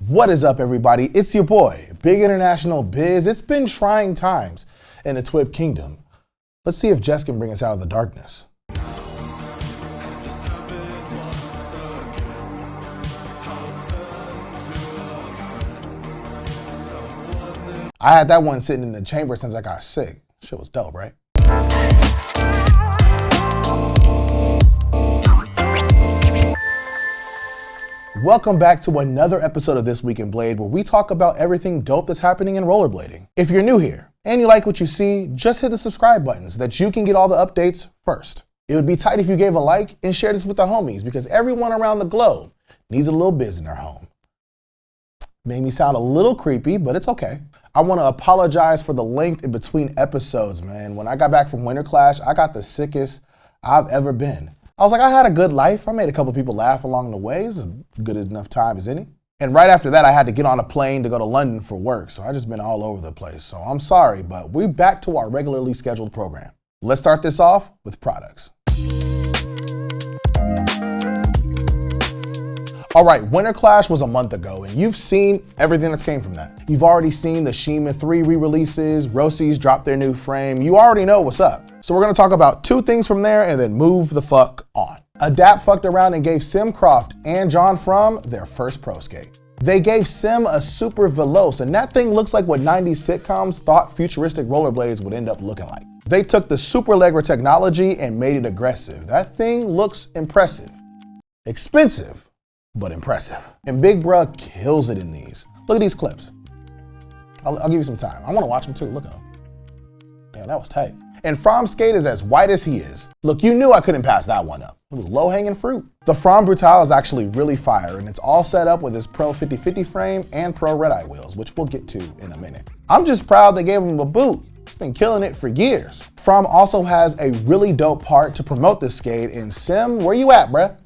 What is up, everybody? It's your boy, Big International Biz. It's been trying times in the Twib Kingdom. Let's see if Jess can bring us out of the darkness. I had that one sitting in the chamber since I got sick. Shit was dope, right? Welcome back to another episode of This Week in Blade, where we talk about everything dope that's happening in rollerblading. If you're new here and you like what you see, just hit the subscribe button so that you can get all the updates first. It would be tight if you gave a like and shared this with the homies, because everyone around the globe needs a little biz in their home. Made me sound a little creepy, but it's okay. I want to apologize for the length in between episodes, man. When I got back from Winter Clash, I got the sickest I've ever been. I was like, I had a good life. I made a couple people laugh along the way. It's a good enough time as any. And right after that, I had to get on a plane to go to London for work. So I just been all over the place. So I'm sorry, but we're back to our regularly scheduled program. Let's start this off with products. All right, Winter Clash was a month ago, and you've seen everything that's came from that. You've already seen the Shima 3 re-releases, Rossi's dropped their new frame. You already know what's up. So we're gonna talk about two things from there and then move the fuck on. Adapt fucked around and gave Sim Croft and John Fromm their first pro skate. They gave Sim a Super Veloce, and that thing looks like what 90s sitcoms thought futuristic rollerblades would end up looking like. They took the Super Allegra technology and made it aggressive. That thing looks impressive. Expensive, but impressive. And Big Bruh kills it in these. Look at these clips. I'll give you some time. I wanna watch them too, look at them. Damn, that was tight. And Fromm's skate is as white as he is. Look, you knew I couldn't pass that one up. It was low-hanging fruit. The Fromm Brutale is actually really fire, and it's all set up with his Pro 50/50 frame and Pro Redeye wheels, which we'll get to in a minute. I'm just proud they gave him a boot. He's been killing it for years. Fromm also has a really dope part to promote this skate, and Sim, where you at, bruh?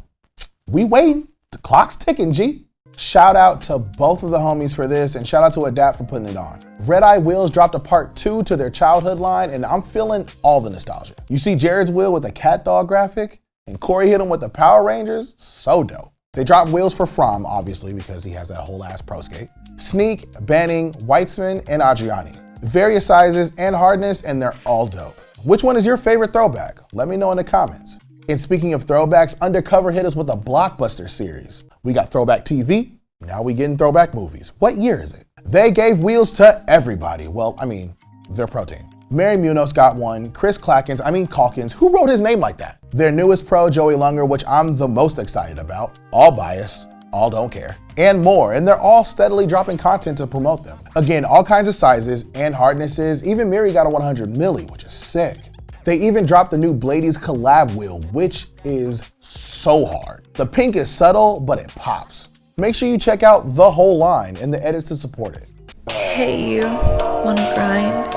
We waiting. The clock's ticking, G. Shout out to both of the homies for this, and shout out to Adapt for putting it on. Redeye wheels dropped a part 2 to their childhood line, and I'm feeling all the nostalgia. You see Jared's wheel with the cat dog graphic, and Corey hit him with the Power Rangers, so dope. They dropped wheels for Fromm, obviously, because he has that whole ass pro skate. Sneak, Banning, Weitzman, and Adriani. Various sizes and hardness, and they're all dope. Which one is your favorite throwback? Let me know in the comments. And speaking of throwbacks, Undercover hit us with a Blockbuster series. We got Throwback TV, now we getting Throwback movies. What year is it? They gave wheels to everybody. Well, I mean, their pro team. Mary Munoz got one, Chris Calkins, who wrote his name like that? Their newest pro, Joey Lunger, which I'm the most excited about. All bias, all don't care, and more. And they're all steadily dropping content to promote them. Again, all kinds of sizes and hardnesses. Even Mary got a 100 milli, which is sick. They even dropped the new Blady's Collab wheel, which is so hard. The pink is subtle, but it pops. Make sure you check out the whole line and the edits to support it. Hey you, wanna grind?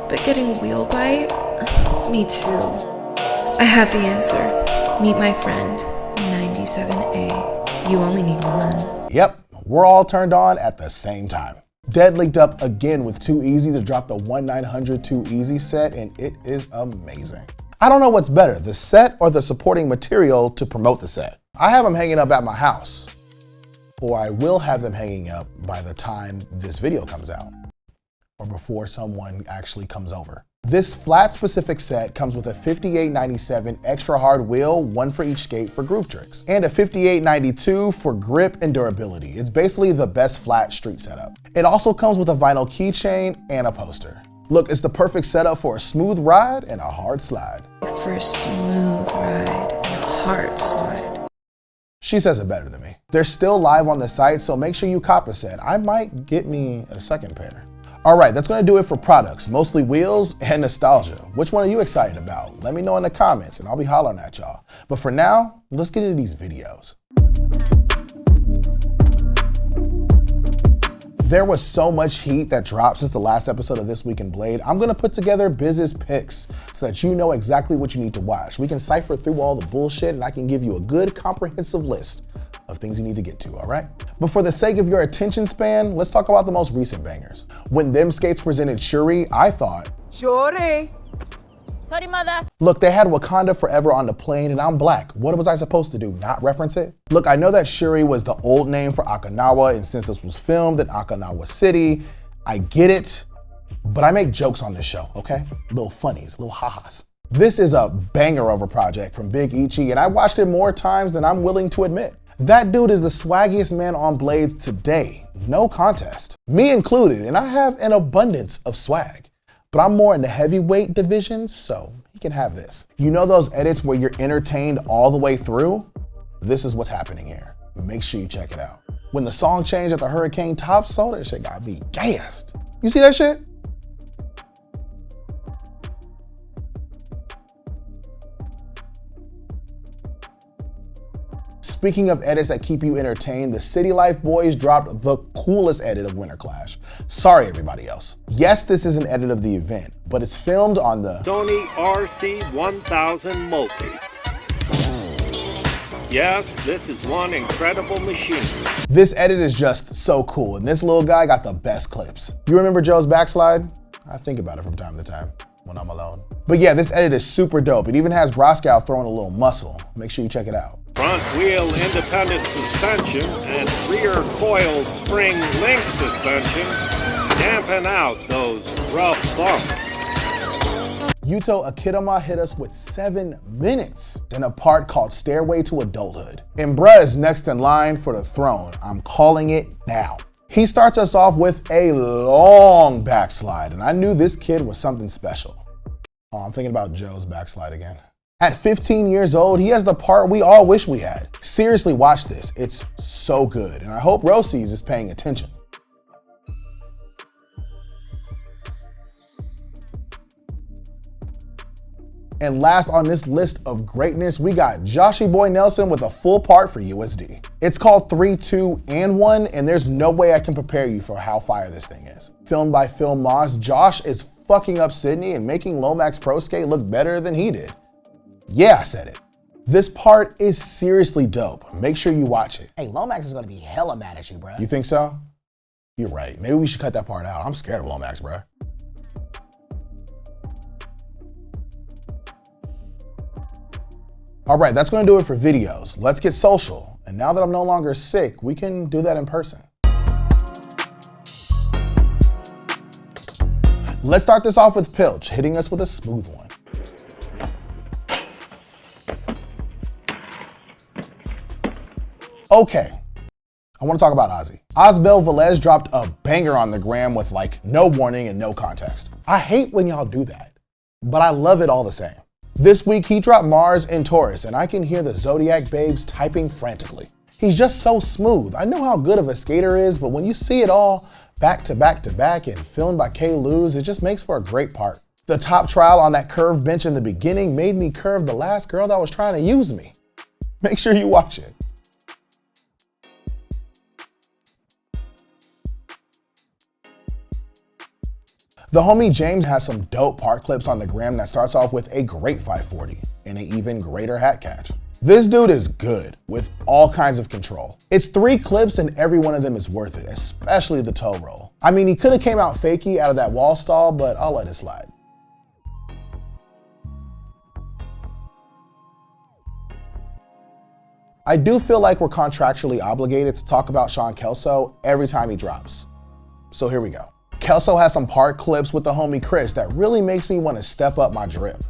But getting wheel bite? Me too. I have the answer. Meet my friend, 97A. You only need one. Yep, we're all turned on at the same time. Dead linked up again with Tooeasy to drop the 1900 Tooeasy set, and it is amazing. I don't know what's better, the set or the supporting material to promote the set. I have them hanging up at my house, or I will have them hanging up by the time this video comes out, or before someone actually comes over. This flat specific set comes with a 5897 extra hard wheel, one for each skate for groove tricks, and a 5892 for grip and durability. It's basically the best flat street setup. It also comes with a vinyl keychain and a poster. Look, it's the perfect setup for a smooth ride and a hard slide. For a smooth ride and a hard slide. She says it better than me. They're still live on the site, so make sure you cop a set. I might get me a second pair. All right, that's gonna do it for products, mostly wheels and nostalgia. Which one are you excited about? Let me know in the comments and I'll be hollering at y'all. But for now, let's get into these videos. There was so much heat that dropped since the last episode of This Week in Blade. I'm gonna put together Biz's picks so that you know exactly what you need to watch. We can cipher through all the bullshit and I can give you a good comprehensive list of things you need to get to, all right? But for the sake of your attention span, let's talk about the most recent bangers. When Them Skates presented Shuri, I thought, Shuri, Sorry, mother. Look, they had Wakanda Forever on the plane and I'm black. What was I supposed to do, not reference it? Look, I know that Shuri was the old name for Okinawa, and since this was filmed in Okinawa City, I get it, but I make jokes on this show, okay? Little funnies, little ha-has. This is a banger of a project from Big Ichi, and I watched it more times than I'm willing to admit. That dude is the swaggiest man on blades today, no contest. Me included, and I have an abundance of swag. But I'm more in the heavyweight division, so he can have this. You know those edits where you're entertained all the way through? This is what's happening here. Make sure you check it out. When the song changed at the Hurricane Top Soul, that shit got me gassed. You see that shit? Speaking of edits that keep you entertained, the City Life Boys dropped the coolest edit of Winter Clash. Sorry, everybody else. Yes, this is an edit of the event, but it's filmed on the Sony RC1000 Multi. Yes, this is one incredible machine. This edit is just so cool, and this little guy got the best clips. You remember Joe's backslide? I think about it from time to time when I'm alone. But yeah, this edit is super dope. It even has Broskow throwing a little muscle. Make sure you check it out. Front wheel independent suspension and rear coil spring link suspension dampen out those rough bumps. Yuto Akitama hit us with 7 minutes in a part called Stairway to Adulthood. And bruh is next in line for the throne. I'm calling it now. He starts us off with a long backslide, and I knew this kid was something special. Oh, I'm thinking about Joe's backslide again. At 15 years old, he has the part we all wish we had. Seriously, watch this. It's so good, and I hope Rosie's is paying attention. And last on this list of greatness, we got Joshy Boy Nelson with a full part for USD. It's called 3, 2, and 1, and there's no way I can prepare you for how fire this thing is. Filmed by Phil Moss, Josh is fucking up Sydney and making Lomax Pro Skate look better than he did. Yeah, I said it. This part is seriously dope. Make sure you watch it. Hey, Lomax is gonna be hella mad at you, bro. You think so? You're right. Maybe we should cut that part out. I'm scared of Lomax, bro. All right, that's gonna do it for videos. Let's get social. And now that I'm no longer sick, we can do that in person. Let's start this off with Pilch, hitting us with a smooth one. Okay, I wanna talk about Ozzy. Osbel Velez dropped a banger on the gram with like no warning and no context. I hate when y'all do that, but I love it all the same. This week, he dropped Mars and Taurus, and I can hear the Zodiac babes typing frantically. He's just so smooth. I know how good of a skater is, but when you see it all back to back to back and filmed by K. Luz, it just makes for a great part. The top trial on that curved bench in the beginning made me curve the last girl that was trying to use me. Make sure you watch it. The homie James has some dope part clips on the gram that starts off with a great 540 and an even greater hat catch. This dude is good with all kinds of control. It's 3 clips and every one of them is worth it, especially the toe roll. I mean, he could have came out fakey out of that wall stall, but I'll let it slide. I do feel like we're contractually obligated to talk about Sean Kelso every time he drops. So here we go. Kelso has some part clips with the homie Chris that really makes me want to step up my drip.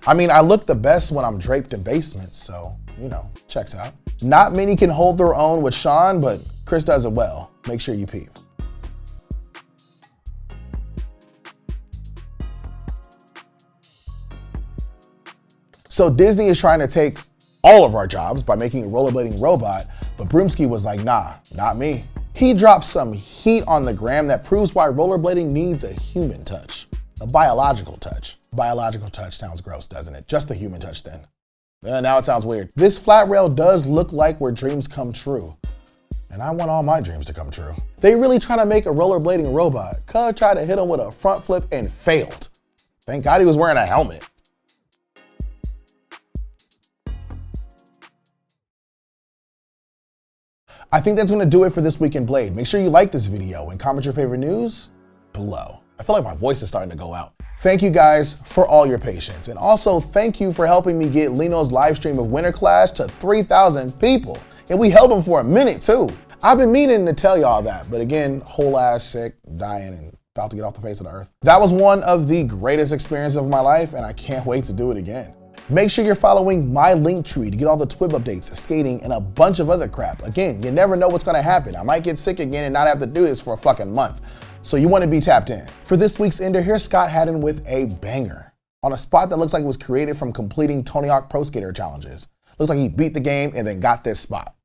I mean, I look the best when I'm draped in basements, so, you know, checks out. Not many can hold their own with Sean, but Chris does it well. Make sure you peep. So Disney is trying to take all of our jobs by making a rollerblading robot, but Broomski was like, nah, not me. He dropped some heat on the gram that proves why rollerblading needs a human touch, a biological touch. Biological touch sounds gross, doesn't it? Just the human touch then. Now it sounds weird. This flat rail does look like where dreams come true. And I want all my dreams to come true. They really trying to make a rollerblading robot. Cuz tried to hit him with a front flip and failed. Thank God he was wearing a helmet. I think that's gonna do it for this week in Blade. Make sure you like this video and comment your favorite news below. I feel like my voice is starting to go out. Thank you guys for all your patience. And also thank you for helping me get Lino's live stream of Winter Clash to 3,000 people. And we held them for a minute too. I've been meaning to tell y'all that, but again, whole ass sick, dying, and about to get off the face of the earth. That was one of the greatest experiences of my life, and I can't wait to do it again. Make sure you're following my Linktree to get all the Twib updates, skating, and a bunch of other crap. Again, you never know what's gonna happen. I might get sick again and not have to do this for a fucking month. So you wanna be tapped in. For this week's Ender, here's Scott Hyden with a banger on a spot that looks like it was created from completing Tony Hawk Pro Skater challenges. Looks like he beat the game and then got this spot.